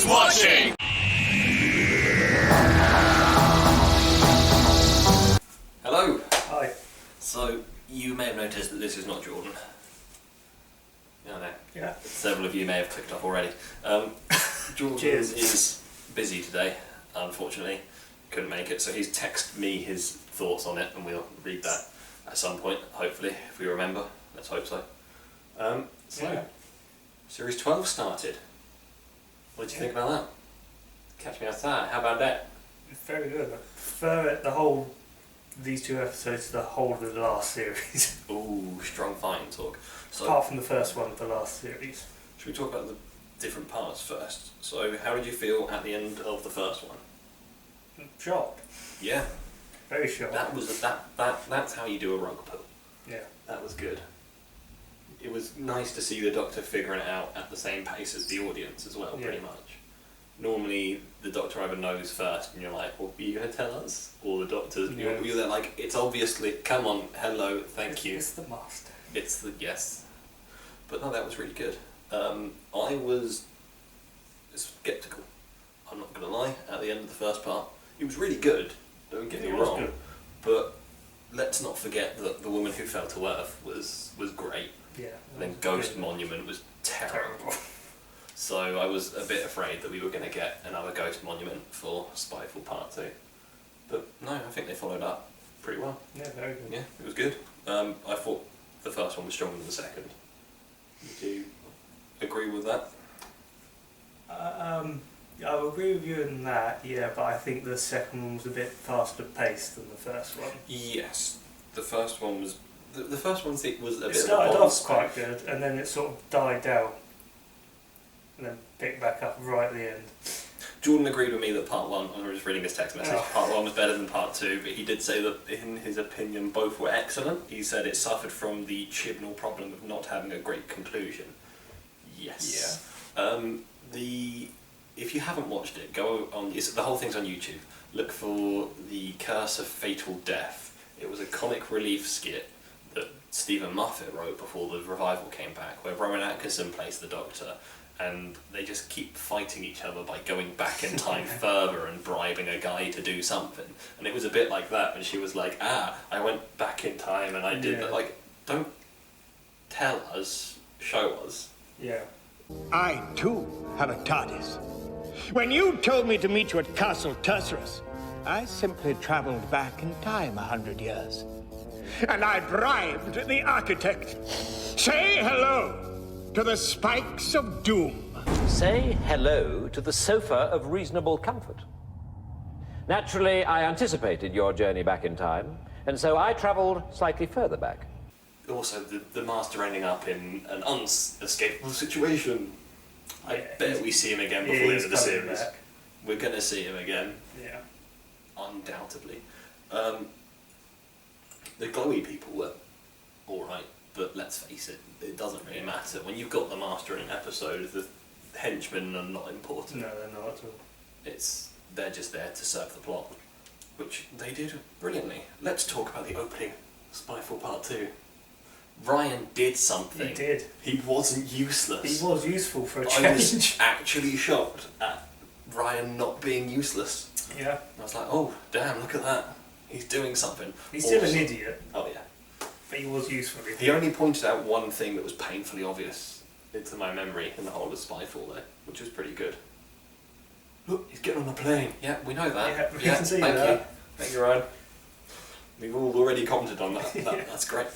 Who's watching? Hello. Hi. So, you may have noticed that this is not Jordan. I know. Yeah. Several of you may have clicked off already. Jordan Cheers. is busy today, unfortunately. Couldn't make it, so he's texted me his thoughts on it, and we'll read that at some point, hopefully, if we remember. Let's hope so. Yeah. Series 12 started. What did you think about that? Catch me outside. How about that? Very good. I prefer these two episodes to the whole of the last series. Ooh, strong fighting talk. So, Apart from the first one of the last series. should we talk about the different parts first? So, how did you feel at the end of the first one? Shocked. Yeah, Very shocked. that's how you do a rug pull. Yeah. That was good. It was nice to see the Doctor figuring it out at the same pace as the audience as well, pretty Yeah. much. Normally, the Doctor either knows first, and you're like, "Well, are you going to tell us?" Or the Doctor's, Yeah. you're there like, "It's obviously, come on, hello, thank you." It's the master. It's the yes, but no, that was really good. I was skeptical. I'm not gonna lie. At the end of the first part, it was really good. Don't get me It was wrong, good. but let's not forget that the woman who fell to Earth was great. Yeah. And then Ghost Monument was terrible. So I was a bit afraid that we were going to get another Ghost Monument for Spyfall Part 2. But no, I think they followed up pretty well. Yeah, very good. Yeah, it was good. I thought the first one was stronger than the second. Would you agree with that? I would agree with you in that, yeah, but I think the second one was a bit faster paced than the first one. Yes. The first one was... The first one was a It bit of started a bomb off spec. quite good, and then it sort of died down, and then picked back up right at the end. Jordan agreed with me that part 1, I was just reading his text message, Oh. part 1 was better than part 2, but he did say that in his opinion both were excellent. He said it suffered from the Chibnall problem of not having a great conclusion. Yes. If you haven't watched it, go on, the whole thing's on YouTube. Look for The Curse of Fatal Death. It was a comic relief skit that Stephen Moffat wrote before the revival came back, where Rowan Atkinson plays the Doctor, and they just keep fighting each other by going back in time further and bribing a guy to do something. And it was a bit like that when she was like, I went back in time and I did that. Like, don't tell us, show us. Yeah. I, too, have a TARDIS. When you told me to meet you at Castle Tursurus, I simply traveled back in time 100 years. And I bribed the architect. Say hello to the spikes of doom. Say hello to the sofa of reasonable comfort. Naturally, I anticipated your journey back in time, and so I travelled slightly further back. Also, the Master ending up in an unescapable situation. I bet we see him again before the end of the series. Back. We're going to see him again. Yeah. Undoubtedly. The glowy people were alright, but let's face it, it doesn't really matter. When you've got the Master in an episode, the henchmen are not important. No, they're not at all. They're just there to serve the plot, which they did brilliantly. Let's talk about the opening, Spyfall Part 2. Ryan did something. He did. He wasn't useless. He was useful for a I was change. actually shocked at Ryan not being useless. Yeah. I was like, oh, damn, look at that. He's doing something. He's still Awesome. an idiot, Oh, yeah. but he was useful. He only pointed out one thing that was painfully obvious into my memory in the whole of Spyfall there, which was pretty good. Look, he's getting on a plane. Yeah, we know that. Yeah, we can see thank that. you. Thank you, Ryan. We've all already commented on that. Yeah. That's great.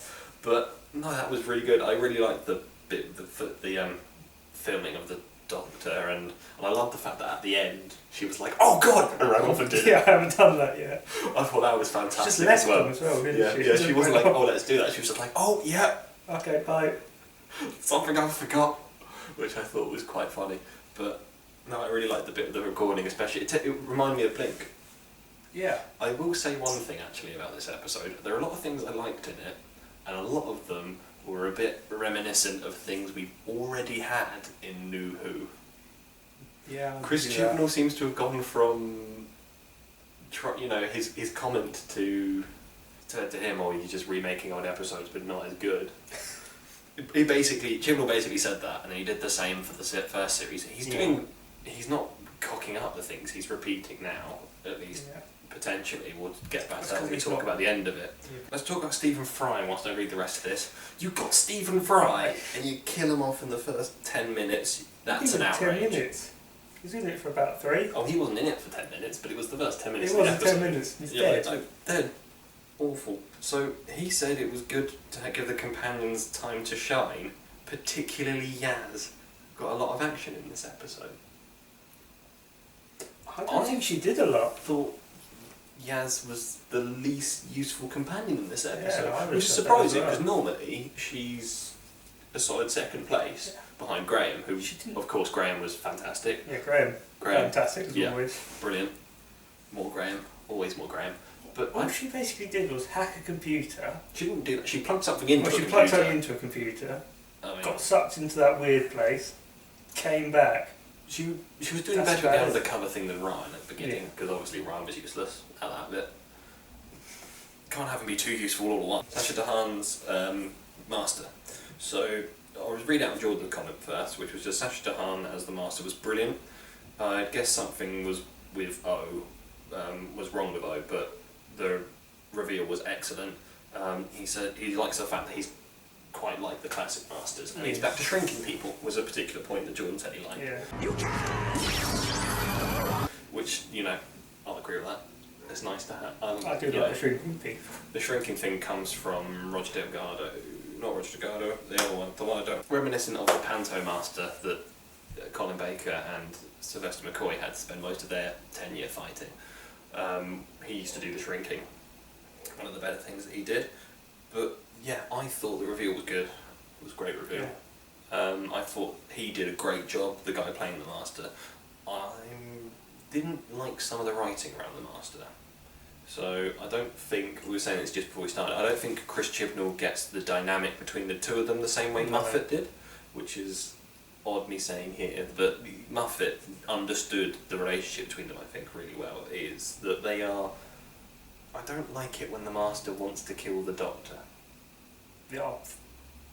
But no, that was really good. I really liked the filming of the Doctor, and I loved the fact that at the end she was like, "Oh God!" and ran off and did it. Yeah, I haven't done that yet. I thought that was She just fantastic left as well. them as well, didn't Yeah, she? yeah. She wasn't like, "Oh, let's do that." She was just like, "Oh yeah, Okay, bye. something I forgot," which I thought was quite funny. But no, I really liked the bit of the recording, especially. It reminded me of Blink. Yeah. I will say one thing actually about this episode. There are a lot of things I liked in it, and a lot of them were a bit reminiscent of things we've already had in New Who. Yeah. Chris Chibnall seems to have gone from, his comment to him, or he's just remaking old episodes but not as good. Chibnall basically said that, and then he did the same for the first series. He's doing he's not cocking up the things he's repeating now, at least. Yeah. Potentially, we'll get back to That's that when we 'cause talk he's not- about the end of it. Yeah. Let's talk about Stephen Fry whilst I read the rest of this. You got Stephen Fry, and you kill him off in the first 10 minutes. That's an outrage. 10 minutes. He was in it for about 3. Oh, he wasn't in it for 10 minutes, but it was the first 10 minutes It of the wasn't episode. 10 minutes. He's Yeah, dead. no, dead. Awful. So he said it was good to give the companions time to shine, particularly Yaz. Got a lot of action in this episode. I don't think she did a lot. Thought Yaz was the least useful companion in this episode, I which is thought that as surprising well. because normally she's a solid second place behind Graham, who, She didn't- of course, Graham was fantastic. Yeah, Graham. Graham. Fantastic as Yeah. always. Brilliant. More Graham, always more Graham. But All she basically did was hack a computer. she didn't do that. She plugged something into Well, a she plugged computer. something into a computer, I mean, got sucked into that weird place, came back. She was doing That's better at the bad. undercover thing than Ryan at the beginning, Yeah. because obviously Ryan was useless at that bit. Can't have him be too useful all at once. Sacha Dhahan's Master. So I'll read out Jordan's comment first, which was just Sacha Dhahan as the Master was brilliant. I guess something was with O, was wrong with O, but the reveal was excellent. He said he likes the fact that he's quite like the classic Masters, and he's back to shrinking people, was a particular point that Jordan said he liked. Yeah. Which, I'll agree with that. It's nice to have. I do like the shrinking people. The shrinking thing comes from Roger Delgado, not Roger Delgado, the other one, the one I don't. Reminiscent of the Panto Master that Colin Baker and Sylvester McCoy had to spend most of their tenure fighting. He used to do the shrinking, one of the better things that he did. But yeah, I thought the reveal was good. It was a great reveal. I thought he did a great job, the guy playing the Master. I didn't like some of the writing around the Master. So I don't think, we were saying this just before we started, I don't think Chris Chibnall gets the dynamic between the two of them the same way No. Moffat did, which is odd me saying here, but Moffat understood the relationship between them, I think, really well, is that they are... I don't like it when the Master wants to kill the Doctor. They are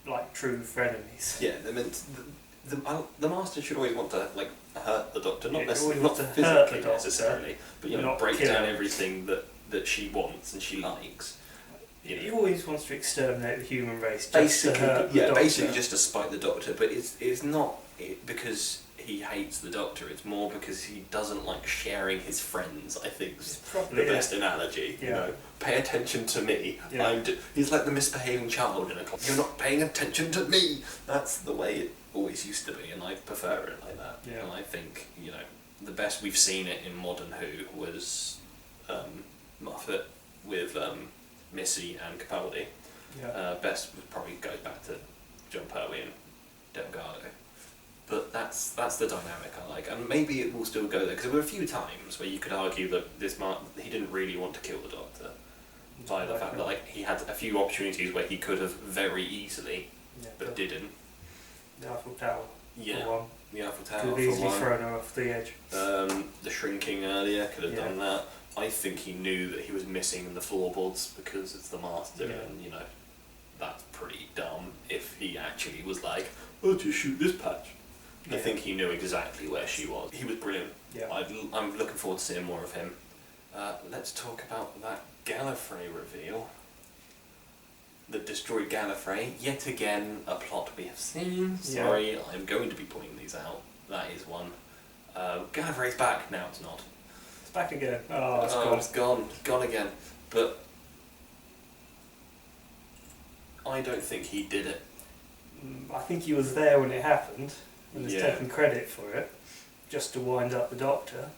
like true frenemies. Yeah, they meant... The Master should always want to hurt the Doctor, not Yeah, necessarily, always not want to hurt physically the Doctor, necessarily, but not break kill down him. everything that she wants and she likes. He always wants to exterminate the human race. Just Basically, to hurt the Doctor. basically just to spite the Doctor. But it's not because he hates the Doctor. It's more because he doesn't like sharing his friends. I think is Probably, the best analogy. Yeah. Pay attention to me. Yeah. He's like the misbehaving child in a club. You're not paying attention to me. That's the way it always used to be, and I prefer it like that. Yeah. And I think the best we've seen it in Modern Who was Moffat with Missy and Capaldi. Yeah. Best probably goes back to John Pertwee and Delgado. But that's the dynamic I like, and maybe it will still go there, because there were a few times where you could argue that he didn't really want to kill the Doctor, by the fact that he had a few opportunities where he could have very easily, but didn't. The Eiffel Tower. Yeah, For one. the Eiffel Tower Could have for easily one. thrown her off the edge. The shrinking earlier could have Yeah. done that. I think he knew that he was missing the floorboards because it's the Master, Yeah. and that's pretty dumb. If he actually was like, "Oh, just shoot this patch," I Yeah. think he knew exactly where she was. He was brilliant. Yeah. I'm looking forward to seeing more of him. Let's talk about that Gallifrey reveal. The destroyed Gallifrey. Yet again, a plot we have seen. Sorry, I'm going to be pointing these out. That is one. Gallifrey's back. Now it's not. It's back again. Oh, it's gone. It's gone. Gone again. But I don't think he did it. I think he was there when it happened, and has Yeah. taken credit for it, just to wind up the Doctor.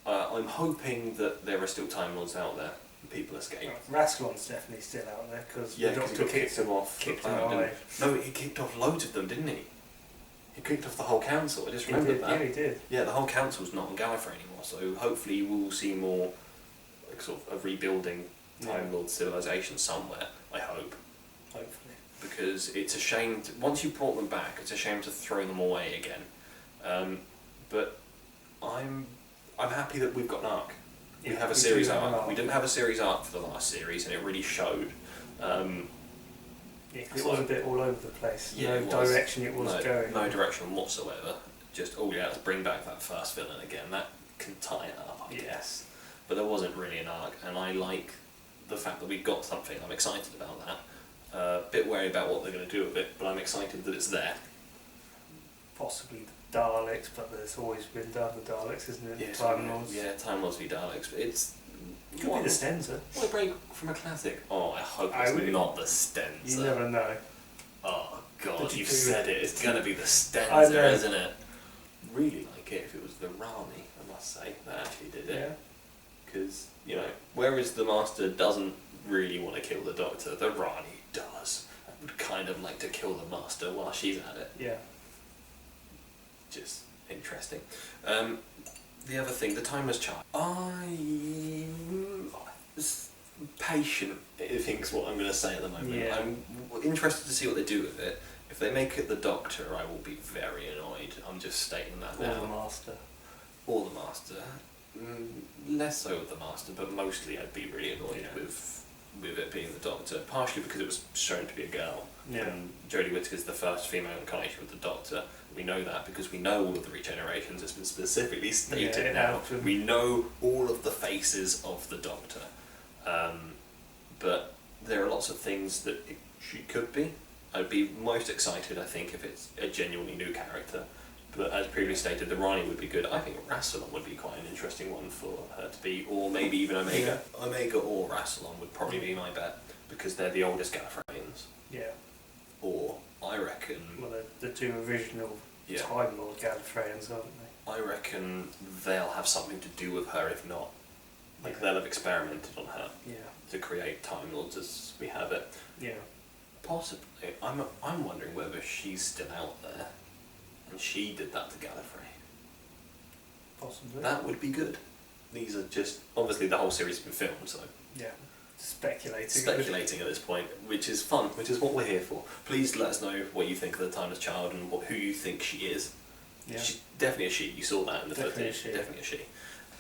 I'm hoping that there are still Time Lords out there. And people escape. Rascalon's definitely still out there, because Yeah, the because he Doctor got kicked him off. kicked the him planet, away. didn't he? No, he kicked off loads of them, didn't he? He kicked off the whole council. I just He remembered did, that. yeah, he did. Yeah, the whole council's not on Gallifrey anymore, so hopefully we'll see more sort of a rebuilding Time Lord civilization somewhere, I hope. Hopefully. Because it's a shame, once you brought them back, it's a shame to throw them away again. But I'm happy that we've got an arc. We Yeah, have a we series do have an arc. arc. We didn't have a series arc for the last series, and it really showed. Yeah, 'cause it was a bit all over the place. Yeah, No it was. direction it was going. No direction whatsoever. just, oh yeah, let's bring back that first villain again. That can tie it up, I guess. But there wasn't really an arc, and I like the fact that we've got something. I'm excited about that. A bit wary about what they're going to do with it, but I'm excited that it's there. Possibly the Daleks, but there's always been done the Daleks, isn't it? Yeah, Time Lords. Yeah, Time Lords v Daleks. But it's... Could be the Stenza. What a break from a classic. Oh, I hope it's not the Stenza. You never know. Oh, God, you've said it. It's going to be the I Stenza, know. isn't it? Really like it if it was the Rani, I must say, that actually did it. Yeah. Because, you know, whereas the Master doesn't really want to kill the Doctor, the Rani does. And would kind of like to kill the Master while she's at it. Yeah. Just interesting. The other thing, the Timeless Child. I'm patient, I think's what I'm going to say at the moment. Yeah. I'm interested to see what they do with it. If they make it the Doctor, I will be very annoyed. I'm just stating that now. Or the Master. Or the Master. Less so with the Master, but mostly I'd be really annoyed with it being the Doctor. Partially because it was shown to be a girl. Yeah. And Jodie Whittaker's the first female incarnation of the Doctor. We know that because we know all of the regenerations. It's been specifically stated now. We know all of the faces of the Doctor. But there are lots of things that she could be. I'd be most excited, I think, if it's a genuinely new character. But as previously stated, the Rani would be good. I think Rassilon would be quite an interesting one for her to be, or maybe even Omega. Yeah. Omega or Rassilon would probably be my bet, because they're the oldest Gallifreyans. Yeah. Or, I reckon... Well, the two original Time Lord Gallifreyans, aren't they? I reckon they'll have something to do with her, if not. Like, they'll have experimented on her to create Time Lords as we have it. Yeah. Possibly. I'm wondering whether she's still out there, and she did that to Gallifrey. Possibly. That would be good. These are just... Obviously, the whole series has been filmed, so... Yeah. Speculating at this point, which is fun, which is what we're here for. Please let us know what you think of the Timeless Child and who you think she is. Yeah. She's definitely a she. You saw that in the Definitely footage. Definitely a she.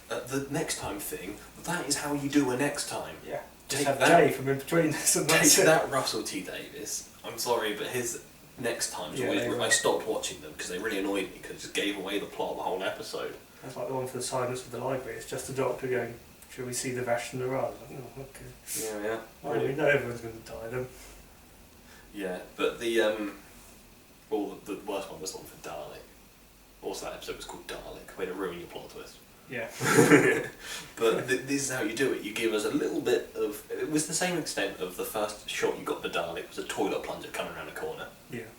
The next time thing, that is how you do a next time. Yeah. Take Just have that, Jay from in between us and take that's it. that, Russell T Davies. I'm sorry, but his next times always... I stopped watching them because they really annoyed me because it just gave away the plot of the whole episode. That's like the one for the Silence of the Library. It's just the Doctor going, "Shall we see the Vash and the Ra?" Like, oh, okay. Yeah. Well, we know everyone's going to die then. Yeah, but the the worst one was the one for Dalek. Also, that episode was called Dalek. Way to ruin your plot twist. Yeah. But this is how you do it. You give us a little bit of... It was the same extent of the first shot you got the Dalek was a toilet plunger coming around a corner. Yeah.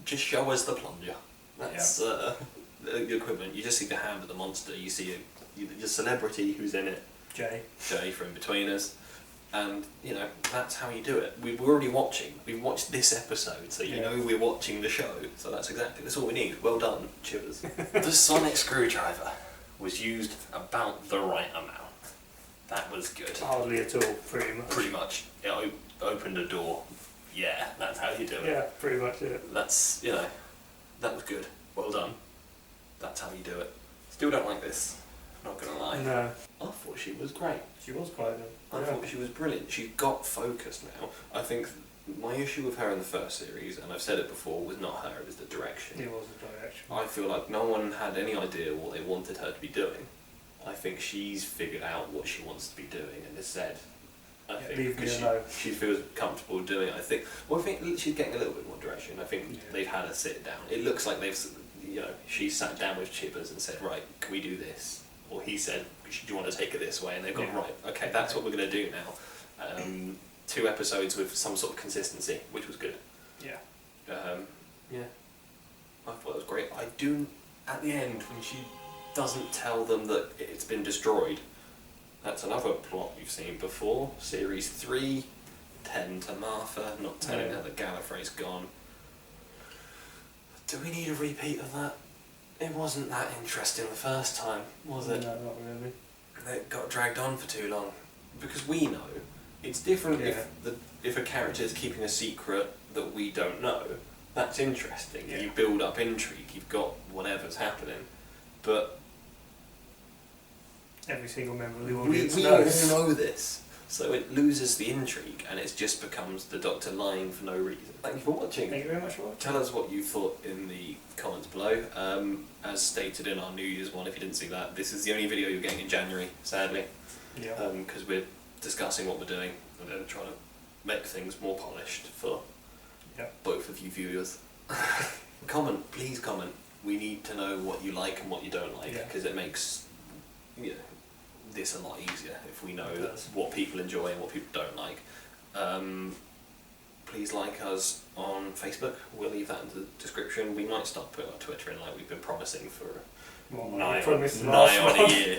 Just show us the plunger. That's the equivalent. You just see the hand of the monster. You see the celebrity who's in it. Jay from Between Us. And, you know, that's how you do it. We're already watching. We've watched this episode, so you know we're watching the show. So that's all we need. Well done, Chivers. The sonic screwdriver was used about the right amount. That was good. Hardly at all, pretty much. Pretty much. It opened a door. Yeah, that's how you do it. Yeah, pretty much it. That's, you know, that was good. Well done. That's how you do it. Still don't like this. Not gonna lie. No. I thought she was great. She was quite good. I thought she was brilliant. She got focused now. I think my issue with her in the first series, and I've said it before, was not her, it was the direction. It was the direction. I feel like no one had any idea what they wanted her to be doing. I think she's figured out what she wants to be doing and has said. I think leave me because alone. she feels comfortable doing it. I think she's getting a little bit more direction. I think they've had her sit down. It looks like she sat down with Chibbers and said, right, can we do this? Or he said, do you want to take it this way? And they've gone, right, okay, that's what we're going to do now. 2 episodes with some sort of consistency, which was good. Yeah. I thought it was great. I do, at the end, when she doesn't tell them that it's been destroyed, that's another plot we've seen before. Series 3, 10 to Martha, not telling her that Gallifrey's gone. Do we need a repeat of that? It wasn't that interesting the first time, was it? No, not really. It got dragged on for too long. Because we know. It's different if a character is keeping a secret that we don't know. That's interesting. You build up intrigue, you've got whatever's happening. But every single member of the we audience all knows. know this. So it loses the intrigue and it just becomes the Doctor lying for no reason. Thank you for watching. Thank you very much for watching. Tell us what you thought in the comments below. As stated in our New Year's one, if you didn't see that, this is the only video you're getting in January, sadly. Yeah. Because we're discussing what we're doing and then trying to make things more polished for both of you viewers. Comment, please comment. We need to know what you like and what you don't like, because it makes this a lot easier if we know what people enjoy and what people don't like. Please like us on Facebook. We'll leave that in the description. We might start putting our Twitter in like we've been promising for nigh on a year.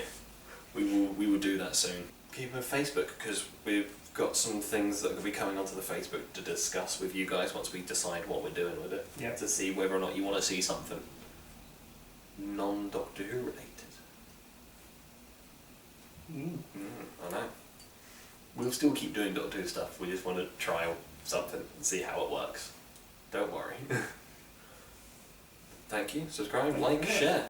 We will do that soon. Keep on Facebook because we've got some things that will be coming onto the Facebook to discuss with you guys once we decide what we're doing with it. Yeah. To see whether or not you want to see something non-Doctor Who related. I know. We'll still keep doing Doctor Who stuff. We just want to try something and see how it works. Don't worry. Thank you. Subscribe, like, share.